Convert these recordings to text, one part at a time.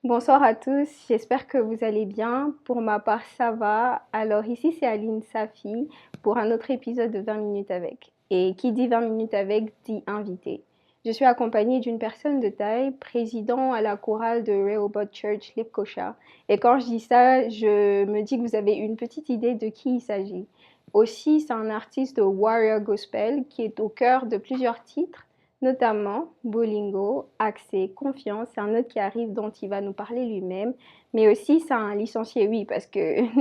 Bonsoir à tous, j'espère que vous allez bien. Pour ma part, ça va. Alors ici, c'est Aline Safi pour un autre épisode de 20 minutes avec. Et qui dit 20 minutes avec dit invité. Je suis accompagnée d'une personne de taille, président à la chorale de Rehoboth Church, Lipkosha. Et quand je dis ça, je me dis que vous avez une petite idée de qui il s'agit. Aussi, c'est un artiste de Warrior Gospel qui est au cœur de plusieurs titres notamment Bolingo, Accès, Confiance, c'est un autre qui arrive dont il va nous parler lui-même, mais aussi c'est un licencié, oui, parce que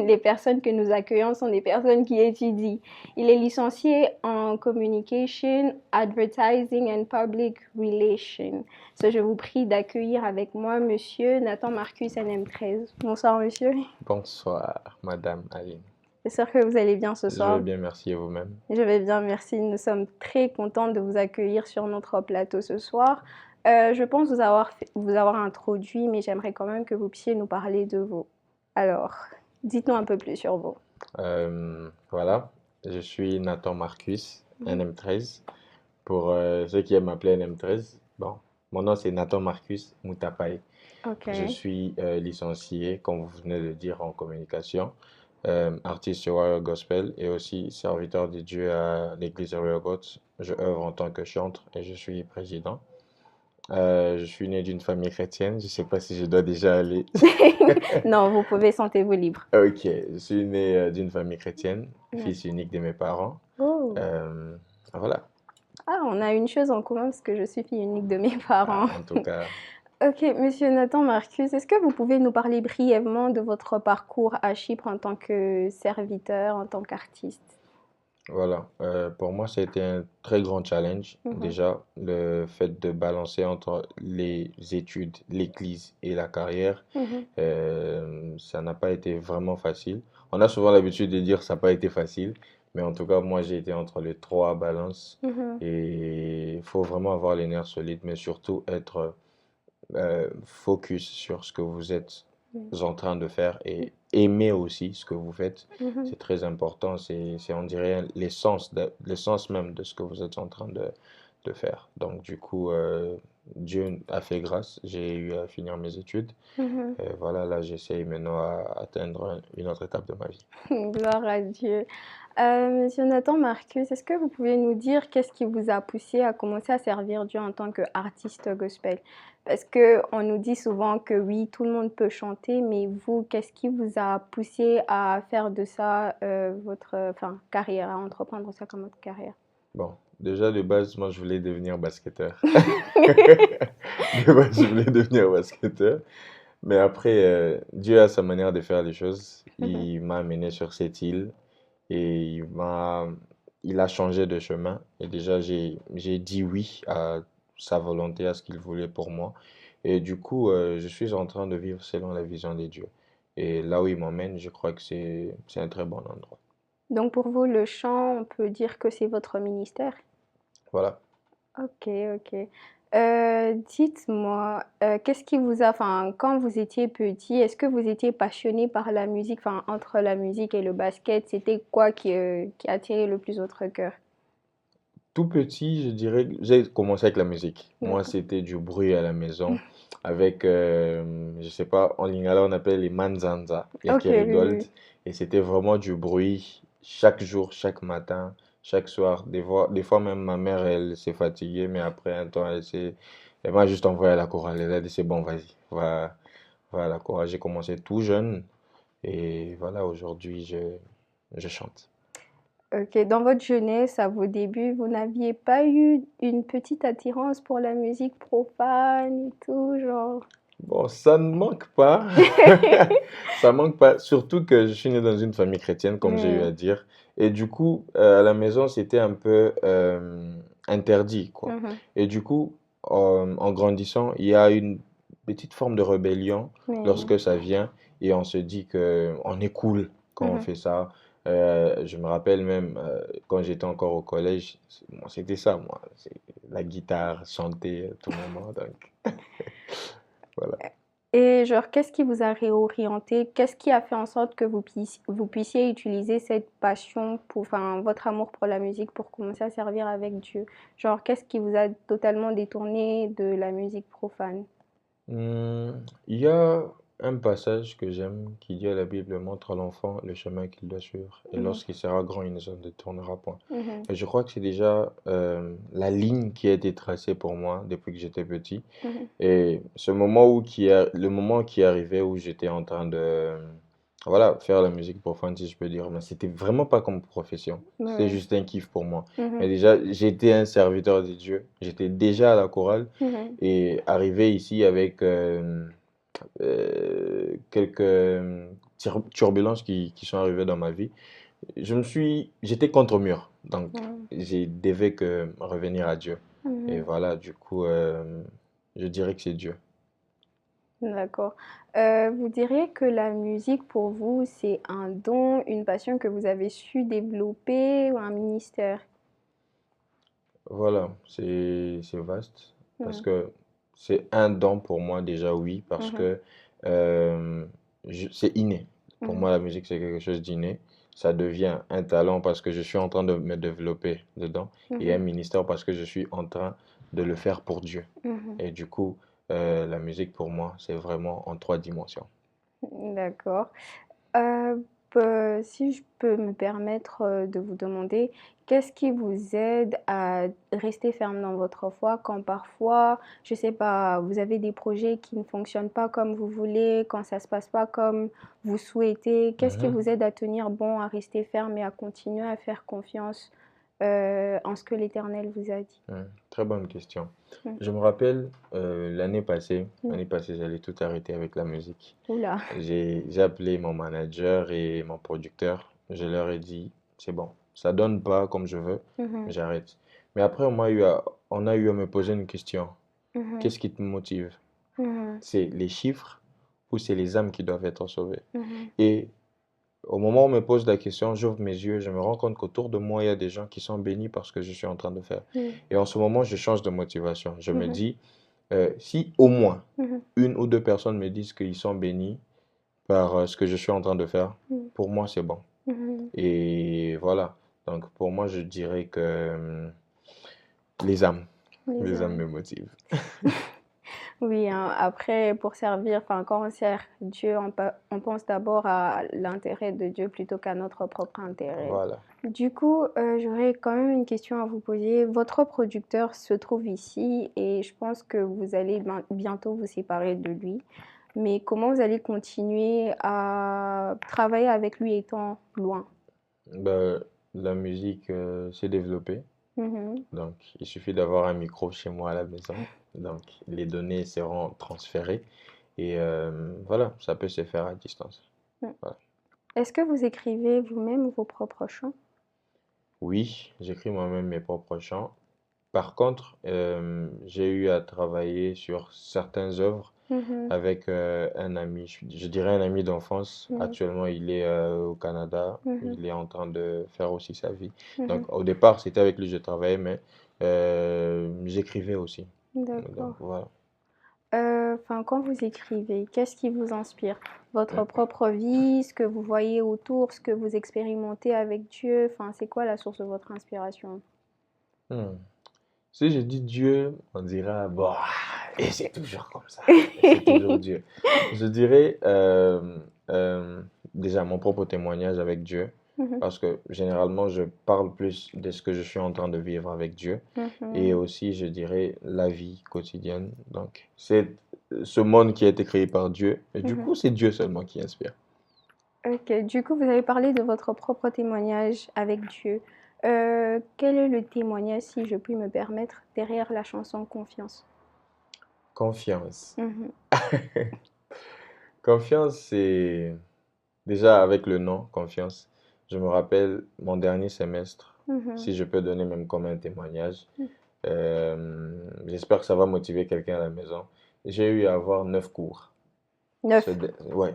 les personnes que nous accueillons sont des personnes qui étudient. Il est licencié en Communication, Advertising and Public Relations. So, je vous prie d'accueillir avec moi Monsieur Nathan Marcus NM13. Bonsoir Monsieur. Bonsoir, Madame Aline. J'espère que vous allez bien ce Je vais soir. bien, merci et vous-même. Je vais bien, merci. Nous sommes très contents de vous accueillir sur notre plateau ce soir. Je pense vous avoir introduit, mais j'aimerais quand même que vous puissiez nous parler de vous. Alors, dites-nous un peu plus sur vous. Voilà, je suis Nathan Marcus, Mhm. NM13. Pour ceux qui aiment m'appeler NM13, bon, mon nom c'est Nathan Marcus Moutapaye. Ok, Je suis licencié, comme vous venez de dire, en communication, artiste sur Warrior Gospel et aussi serviteur de Dieu à l'église de Rehoboth. Je œuvre en tant que chantre et je suis président. Je suis né d'une famille chrétienne. Je sais pas si je dois déjà aller. non, vous pouvez, sentez-vous libre. Ok, je suis né d'une famille chrétienne, Ouais. fils unique de mes parents. Oh. Euh, voilà. Ah, on a une chose en commun parce que je suis fille unique de mes parents. En tout cas, Ok, Monsieur Nathan Marcus, est-ce que vous pouvez nous parler brièvement de votre parcours à Chypre en tant que serviteur, en tant qu'artiste? voilà. Pour moi, ça a été un très grand challenge. Mhm, Déjà, le fait de balancer entre les études, l'église et la carrière, mhm, ça n'a pas été vraiment facile. On a souvent l'habitude de dire ça n'a pas été facile, mais en tout cas, moi, j'ai été entre les trois balances. mhm. Et il faut vraiment avoir les nerfs solides, mais surtout être focus sur ce que vous êtes Oui. en train de faire et aimer aussi ce que vous faites. Mhm. C'est très important. On dirait, l'essence même de ce que vous êtes en train de faire. Donc, du coup, Dieu a fait grâce. J'ai eu à finir mes études. Mhm. Et voilà, là, j'essaye maintenant à atteindre une autre étape de ma vie. Gloire à Dieu. Monsieur Nathan Marcus, est-ce que vous pouvez nous dire qu'est-ce qui vous a poussé à commencer à servir Dieu en tant qu'artiste gospel? Parce que on nous dit souvent que oui, tout le monde peut chanter, mais vous, qu'est-ce qui vous a poussé à faire de ça votre enfin, carrière, à entreprendre ça comme votre carrière? Bon, déjà de base, moi, je voulais devenir basketteur. De base, je voulais devenir basketteur. Mais après, Dieu a sa manière de faire les choses. Mhm. Il m'a amené sur cette île et il a changé de chemin. Et déjà, j'ai dit oui à sa volonté, à ce qu'il voulait pour moi. Et du coup, je suis en train de vivre selon la vision de Dieu. Et là où il m'emmène, je crois que c'est un très bon endroit. Donc pour vous, le chant, on peut dire que c'est votre ministère? Voilà. Ok, ok. Dites-moi, qu'est-ce qui vous a, enfin, quand vous étiez petit, est-ce que vous étiez passionné par la musique, enfin, entre la musique et le basket, c'était quoi qui attirait le plus votre cœur? Tout petit, je dirais, j'ai commencé avec la musique. Moi, D'accord. c'était du bruit à la maison avec, je sais pas, en lingala, on appelle les manzanza. Il y a Ok, qui oui, rigolent. oui. Et c'était vraiment du bruit chaque jour, chaque matin, chaque soir. Des fois même ma mère, elle s'est fatiguée, mais après un temps, elle m'a juste envoyé à la chorale. Elle a dit, c'est bon, vas-y, va à la chorale. J'ai commencé tout jeune et voilà, aujourd'hui, je chante. Ok, dans votre jeunesse, à vos débuts, vous n'aviez pas eu une petite attirance pour la musique profane et tout, genre? Bon, ça ne manque pas. Ça manque pas. Surtout que je suis né dans une famille chrétienne, comme j'ai eu Hmm. à dire. Et du coup, à la maison, c'était un peu interdit, quoi. Mhm. Et du coup, en grandissant, il y a une petite forme de rébellion Oui. lorsque ça vient et on se dit que on est cool quand on Mhm. fait ça. Je me rappelle même quand j'étais encore au collège, moi, c'était ça, moi. C'est la guitare, chanter à tout moment. Donc, voilà. Et genre, qu'est-ce qui vous a réorienté? Qu'est-ce qui a fait en sorte que vous puissiez utiliser cette passion pour, enfin, votre amour pour la musique pour commencer à servir avec Dieu? Genre, qu'est-ce qui vous a totalement détourné de la musique profane? Il y a un passage que j'aime qui dit à la Bible montre à l'enfant le chemin qu'il doit suivre et Mhm, lorsqu'il sera grand, il ne se détournera point. mhm, Et je crois que c'est déjà la ligne qui a été tracée pour moi depuis que j'étais petit. mhm. Et ce moment le moment qui arrivait où j'étais en train de, voilà, faire la musique pour fun, si je peux dire, mais c'était vraiment pas comme profession. C'était Ouais. juste un kiff pour moi. Mais Mhm, déjà, j'étais un serviteur de Dieu. J'étais déjà à la chorale mhm, et arrivé ici avec quelques turbulences qui sont arrivées dans ma vie, j'étais contre mur. Donc, mhm, j'ai devais que revenir à Dieu. Et mhm. voilà, du coup, je dirais que c'est Dieu. D'accord. Vous diriez que la musique pour vous, c'est un don, une passion que vous avez su développer ou un ministère? Voilà, c'est vaste parce Mhm, que c'est un don pour moi déjà, oui, parce mhm, que euh, c'est inné. Pour mhm, moi, la musique, c'est quelque chose d'inné. Ça devient un talent parce que je suis en train de me développer dedans et un mhm, ministère parce que je suis en train de le faire pour Dieu. mhm. Et du coup, la musique pour moi, c'est vraiment en trois dimensions. D'accord. Si je peux me permettre de vous demander, qu'est-ce qui vous aide à rester ferme dans votre foi quand parfois, je sais pas, vous avez des projets qui ne fonctionnent pas comme vous voulez, quand ça se passe pas comme vous souhaitez? Qu'est-ce qui Mhm. vous aide à tenir bon, à rester ferme et à continuer à faire confiance en ce que l'Éternel vous a dit? Très bonne question. Mm, Je me rappelle mm. l'année passée, j'allais tout arrêter avec la musique. Oula. J'ai appelé mon manager et mon producteur. Je leur ai dit, c'est bon, ça donne pas comme je veux, Mhm, j'arrête. Mais après, on a eu à me poser une question. mhm, Qu'est-ce qui te motive? mhm, C'est les chiffres ou c'est les âmes qui doivent être sauvées? mhm, Et au moment où on me pose la question, j'ouvre mes yeux, je me rends compte qu'autour de moi, il y a des gens qui sont bénis par ce que je suis en train de faire. mhm, Et en ce moment, je change de motivation. Je me mhm, dis, si au moins mhm, une ou deux personnes me disent qu'ils sont bénis par ce que je suis en train de faire, mhm, pour moi, c'est bon. mhm. Et voilà. Donc, pour moi, je dirais que les âmes, Les les âmes âmes. me motivent. Oui, hein, après, pour servir, enfin, quand on sert Dieu, on pense d'abord à l'intérêt de Dieu plutôt qu'à notre propre intérêt. Voilà. Du coup, j'aurais quand même une question à vous poser. Votre producteur se trouve ici et je pense que vous allez bientôt vous séparer de lui. Mais comment vous allez continuer à travailler avec lui étant loin? Ben, la musique s'est développée. Mhm. Donc, il suffit d'avoir un micro chez moi à la maison. Donc, les données seront transférées. Et voilà, ça peut se faire à distance. Voilà. Est-ce que vous écrivez vous-même vos propres chants? Oui, j'écris moi-même mes propres chants. Par contre, j'ai eu à travailler sur certaines œuvres Mhm, avec un ami, je dirais un ami d'enfance. mhm, Actuellement, il est au Canada. mhm, Il est en train de faire aussi sa vie. mhm. Donc, au départ, c'était avec lui que je travaillais, mais j'écrivais aussi. Donc, D'accord. voilà. Enfin, quand vous écrivez, qu'est-ce qui vous inspire? Votre propre vie, ce que vous voyez autour, ce que vous expérimentez avec Dieu, enfin, c'est quoi la source de votre inspiration? Hmm. Si je dis Dieu, on dira, bon, et c'est toujours comme ça. Et c'est toujours Dieu. Je dirais euh, déjà mon propre témoignage avec Dieu, Mhm, parce que généralement, je parle plus de ce que je suis en train de vivre avec Dieu. Et mhm. aussi, je dirais la vie quotidienne. Donc, c'est ce monde qui a été créé par Dieu. Et du Mhm. coup, c'est Dieu seulement qui inspire. Ok, du coup, vous avez parlé de votre propre témoignage avec Dieu. Quel est le témoignage, si je puis me permettre, derrière la chanson Confiance? Confiance. Mhm, Confiance, c'est déjà avec le nom, confiance. Je me rappelle mon dernier semestre, mhm, si je peux donner même comme un témoignage. J'espère que ça va motiver quelqu'un à la maison. J'ai eu à avoir 9 cours. Neuf. Ouais,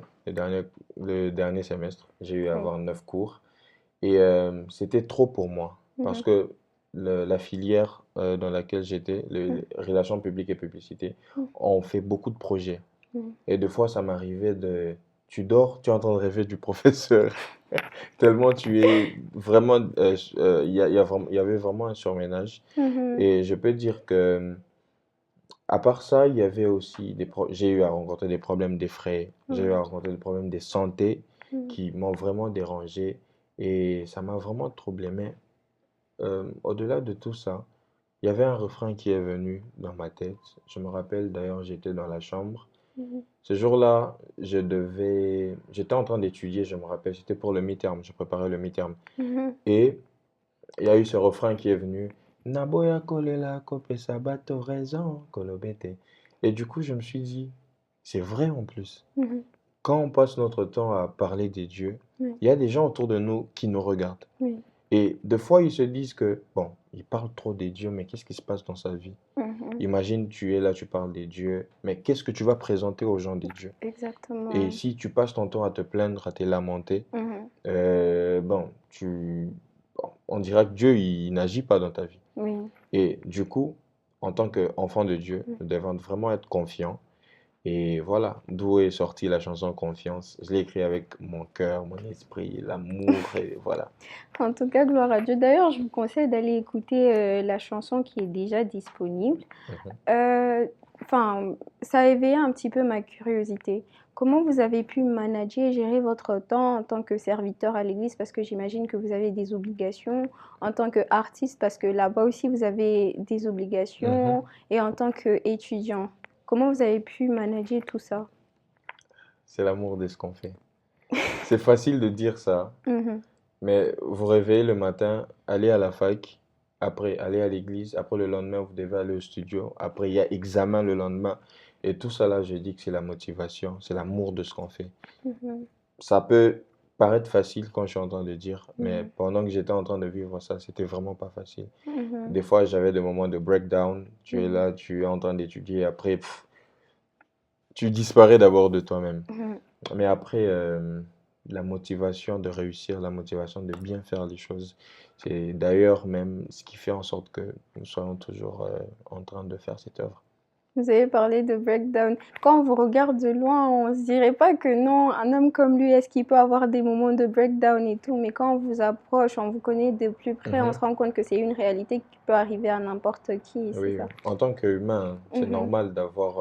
le dernier semestre, j'ai eu à Oui. avoir 9 cours. Et c'était trop pour moi. Parce Mhm, que la filière dans laquelle j'étais, mhm, les relations publiques et publicité, on fait beaucoup de projets. mhm, Et des fois, ça m'arrivait de... Tu dors, tu es en train de rêver du professeur. Tellement tu es vraiment... il y avait vraiment un surménage. mhm, Et je peux dire que À part ça, il y avait aussi j'ai eu à rencontrer des problèmes des frais, j'ai eu Mhm. à rencontrer des problèmes de santé Mhm. qui m'ont vraiment dérangé et ça m'a vraiment troublé. Mais au-delà de tout ça, il y avait un refrain qui est venu dans ma tête. Je me rappelle d'ailleurs, j'étais dans la chambre. Mhm. Ce jour-là, j'étais en train d'étudier, je me rappelle, c'était pour le mi-terme, je préparais le mi-terme. Mhm. Et il y a eu ce refrain qui est venu. Naboya kolela kope sabato raison kolobete. Et du coup, je me suis dit, c'est vrai en plus. Mhm. Quand on passe notre temps à parler des dieux, Oui, il y a des gens autour de nous qui nous regardent. oui. Et des fois, ils se disent que, bon, il parle trop des dieux, mais qu'est-ce qui se passe dans sa vie? Mhm. Imagine, tu es là, tu parles des dieux, mais qu'est-ce que tu vas présenter aux gens des dieux? Et Exactement. si tu passes ton temps à te plaindre, à te lamenter, Mhm. bon, bon, on dira que Dieu, il n'agit pas dans ta vie. Oui. Et du coup, en tant qu'enfant de Dieu, Mhm. nous devons vraiment être confiants. Et voilà, d'où est sortie la chanson Confiance. Je l'ai écrit avec mon cœur, mon esprit, l'amour, et voilà. En tout cas, gloire à Dieu. D'ailleurs, je vous conseille d'aller écouter la chanson qui est déjà disponible. Mhm. Euh, Enfin, ça a éveillé un petit peu ma curiosité. Comment vous avez pu manager et gérer votre temps en tant que serviteur à l'église? Parce que j'imagine que vous avez des obligations. En tant qu'artiste, parce que là-bas aussi, vous avez des Mhm. obligations. Et en tant qu'étudiant, comment vous avez pu manager tout ça? C'est l'amour de ce qu'on fait. C'est facile de dire ça, Mhm, mais vous réveillez le matin, allez à la fac, après allez à l'église, après le lendemain, vous devez aller au studio, après il y a examen le lendemain. Et tout ça là, je dis que c'est la motivation, c'est l'amour de ce qu'on fait. mhm, Ça peut paraître facile quand je suis en train de dire, mais mhm, pendant que j'étais en train de vivre ça, c'était vraiment pas facile. mhm, Des fois, j'avais des moments de breakdown. Tu es mhm, là, tu es en train d'étudier, après, tu disparais d'abord de toi-même. mhm. Mais après, la motivation de réussir, la motivation de bien faire les choses, c'est d'ailleurs même ce qui fait en sorte que nous soyons toujours en train de faire cette œuvre. Vous avez parlé de breakdown. Quand on vous regarde de loin, on se dirait pas que non, un homme comme lui, est-ce qu'il peut avoir des moments de breakdown et tout, mais quand on vous approche, on vous connaît de plus près, on Mhm. se rend compte que c'est une réalité qui peut arriver à n'importe qui, c'est Oui, ça. oui. En tant qu'humain, c'est Mhm, normal d'avoir,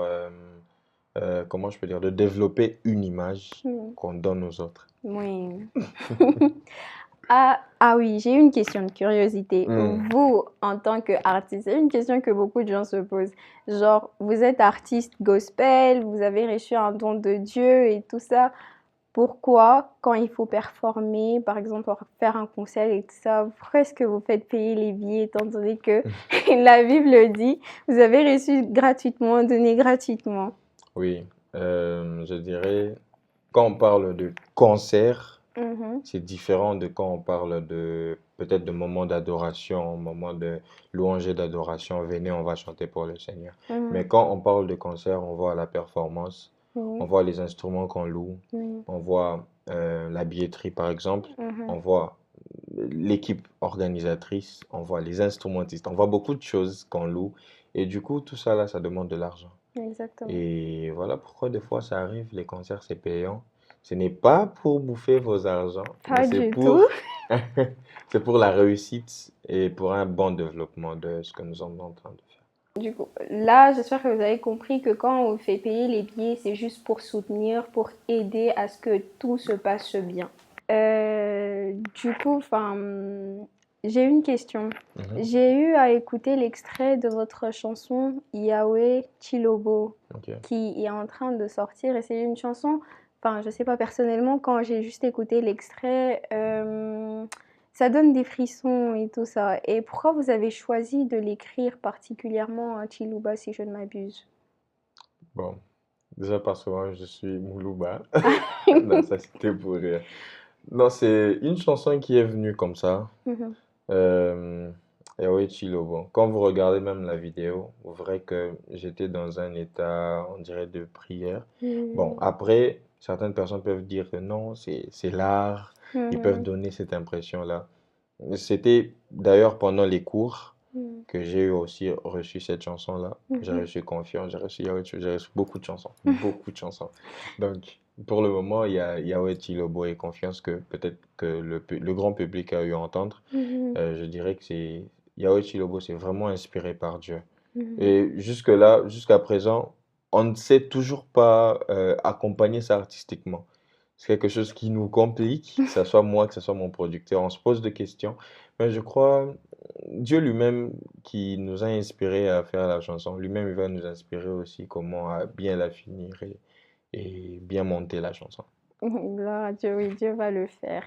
comment je peux dire, de développer une image mhm. qu'on donne aux autres. Oui. Ah oui, j'ai une question de curiosité. Hmm. Vous, en tant qu'artiste, c'est une question que beaucoup de gens se posent. Genre, vous êtes artiste gospel, vous avez reçu un don de Dieu et tout ça. Pourquoi, quand il faut performer, par exemple, pour faire un concert et tout ça, pourquoi est-ce que vous faites payer les billets étant donné que la Bible le dit, vous avez reçu gratuitement, donné gratuitement? Oui, je dirais, quand on parle de concert, Mhm, c'est différent de quand on parle de peut-être de moments d'adoration, moments de louange et d'adoration. Venez, on va chanter pour le Seigneur. mhm, Mais quand on parle de concert, on voit la performance, on oui, voit les instruments qu'on loue, oui, on voit la billetterie par exemple, mhm, on voit l'équipe organisatrice, on voit les instrumentistes, on voit beaucoup de choses qu'on loue. Et du coup, tout ça là, ça demande de l'argent. exactement. Et voilà pourquoi des fois ça arrive, les concerts c'est payant. Ce n'est pas pour bouffer vos argent, mais Pas du tout. c'est pour la réussite et pour un bon développement de ce que nous sommes en train de faire. Du coup, là, j'espère que vous avez compris que quand on fait payer les billets, c'est juste pour soutenir, pour aider à ce que tout se passe bien. Du coup, enfin, j'ai une question. Mhm. J'ai eu à écouter l'extrait de votre chanson Yahweh Chilobo Ok. qui est en train de sortir et c'est une chanson, enfin, je sais pas personnellement, quand j'ai juste écouté l'extrait, ça donne des frissons et tout ça. Et pourquoi vous avez choisi de l'écrire particulièrement à Chiluba si je ne m'abuse? Bon, déjà parce que moi je suis Moulouba. Non, ça c'était pour rire. Non, c'est une chanson qui est venue comme ça. Mhm. Euh, et oui, Chilo, bon. Quand vous regardez même la vidéo, vous verrez que j'étais dans un état, on dirait, de prière. Bon, Mhm. après, certaines personnes peuvent dire que non, c'est l'art. Ils peuvent Mhm. donner cette impression-là. C'était d'ailleurs pendant les cours Mhm. que j'ai aussi reçu cette chanson-là. J'ai Mhm. reçu Confiance, j'ai reçu beaucoup de chansons. Beaucoup de chansons. Donc, pour le moment, il y a Yahweh Chilobo et Confiance que peut-être que le grand public a eu à entendre. Mhm. Je dirais que c'est Yahweh Chilobo, c'est vraiment inspiré par Dieu. Mhm. Et jusque-là, jusqu'à présent, on ne sait toujours pas accompagner ça artistiquement. C'est quelque chose qui nous complique, que ce soit moi, que ce soit mon producteur. On se pose des questions. Mais je crois, Dieu lui-même qui nous a inspirés à faire la chanson, lui-même il va nous inspirer aussi comment bien la finir et bien monter la chanson. Gloire à Dieu, oui, Dieu va le faire.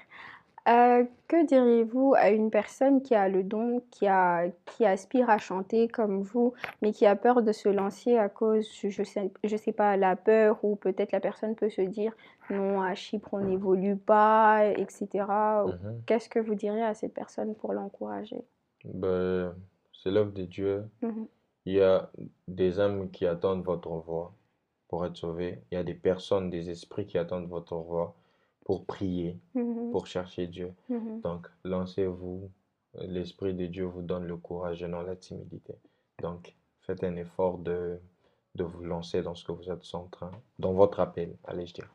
Que diriez-vous à une personne qui a le don, qui aspire à chanter comme vous, mais qui a peur de se lancer à cause, je sais pas, la peur ou peut-être la personne peut se dire non, à Chypre on n'évolue pas, etc. Mhm. Qu'est-ce que vous diriez à cette personne pour l'encourager? Ben, c'est l'œuvre de Dieu. Mhm, Il y a des âmes qui attendent votre voix pour être sauvées. Il y a des personnes, des esprits qui attendent votre voix pour prier, mhm, pour chercher Dieu. mhm. Donc, lancez-vous. L'Esprit de Dieu vous donne le courage et non la timidité. Donc, faites un effort de vous lancer dans ce que vous êtes en train, dans votre appel, allez-je dire.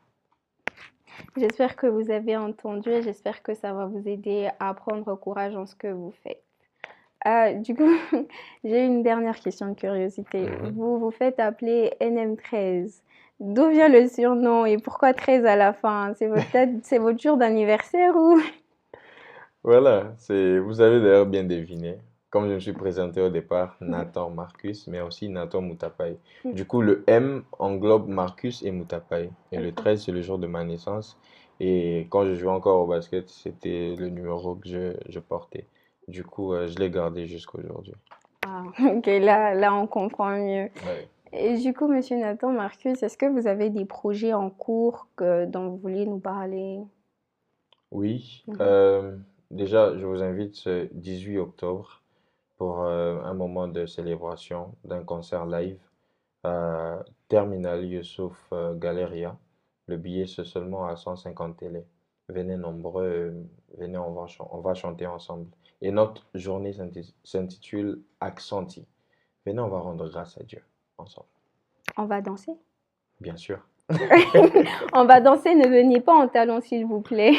J'espère que vous avez entendu et j'espère que ça va vous aider à prendre courage en ce que vous faites. Du coup, j'ai une dernière question de curiosité. Mhm. Vous vous faites appeler NM13. D'où vient le surnom et pourquoi 13 à la fin? C'est votre date, c'est votre jour d'anniversaire ou? Voilà, vous avez d'ailleurs bien deviné. Comme je me suis présenté au départ, Nathan Marcus, mais aussi Nathan Moutapaï. Du coup, le M englobe Marcus et Moutapaï. Et le Ok. 13, c'est le jour de ma naissance. Et quand je jouais encore au basket, c'était le numéro que je portais. Du coup, je l'ai gardé jusqu'à aujourd'hui. Ah, ok, là on comprend mieux. Ouais. Et du coup, Monsieur Nathan Marcus, est-ce que vous avez des projets en cours dont vous vouliez nous parler? Oui, Mhm. déjà, je vous invite ce 18 octobre pour un moment de célébration d'un concert live Terminal Youssouf Galleria. Le billet, c'est seulement à 150 télé. Venez nombreux, venez, on va chanter ensemble. Et notre journée s'intitule Accenti. Venez, on va rendre grâce à Dieu ensemble, On va danser? bien sûr. On va danser, ne venez pas en talons, s'il vous plaît.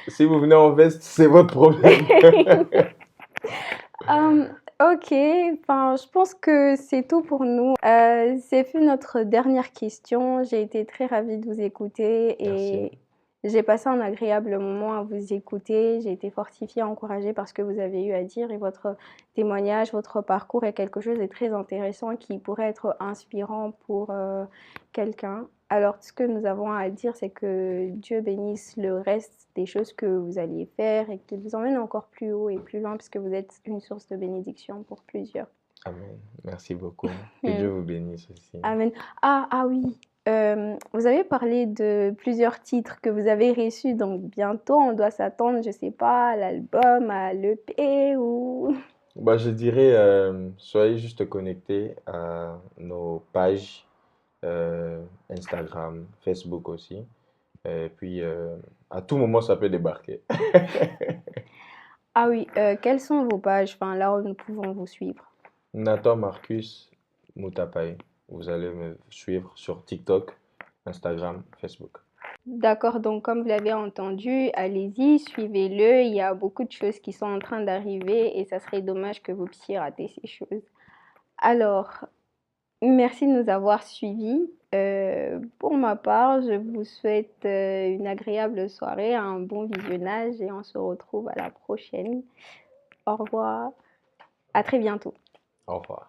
Si vous venez en veste, c'est votre problème. Euh, ok, enfin, je pense que c'est tout pour nous. C'est fait notre dernière question. J'ai été très ravie de vous écouter Merci. et j'ai passé un agréable moment à vous écouter. J'ai été fortifiée, encouragée par ce que vous avez eu à dire et votre témoignage, votre parcours est quelque chose de très intéressant qui pourrait être inspirant pour quelqu'un. Alors, ce que nous avons à dire, c'est que Dieu bénisse le reste des choses que vous alliez faire et qu'il vous emmène encore plus haut et plus loin parce que vous êtes une source de bénédiction pour plusieurs. Amen. Merci beaucoup. Que Dieu Mm. vous bénisse aussi. Amen. Ah oui. Vous avez parlé de plusieurs titres que vous avez reçus, donc bientôt on doit s'attendre, je sais pas, à l'album, à l'EP ou... Bah, je dirais, soyez juste connectés à nos pages Instagram, Facebook aussi. Et puis, à tout moment, ça peut débarquer. Ah oui, quelles sont vos pages, enfin là où nous pouvons vous suivre? Nathan Marcus Moutapaï. Vous allez me suivre sur TikTok, Instagram, Facebook. D'accord, donc comme vous l'avez entendu, allez-y, suivez-le. Il y a beaucoup de choses qui sont en train d'arriver et ça serait dommage que vous puissiez rater ces choses. Alors, merci de nous avoir suivis. Pour ma part, je vous souhaite une agréable soirée, un bon visionnage et on se retrouve à la prochaine. Au revoir, à très bientôt. Au revoir.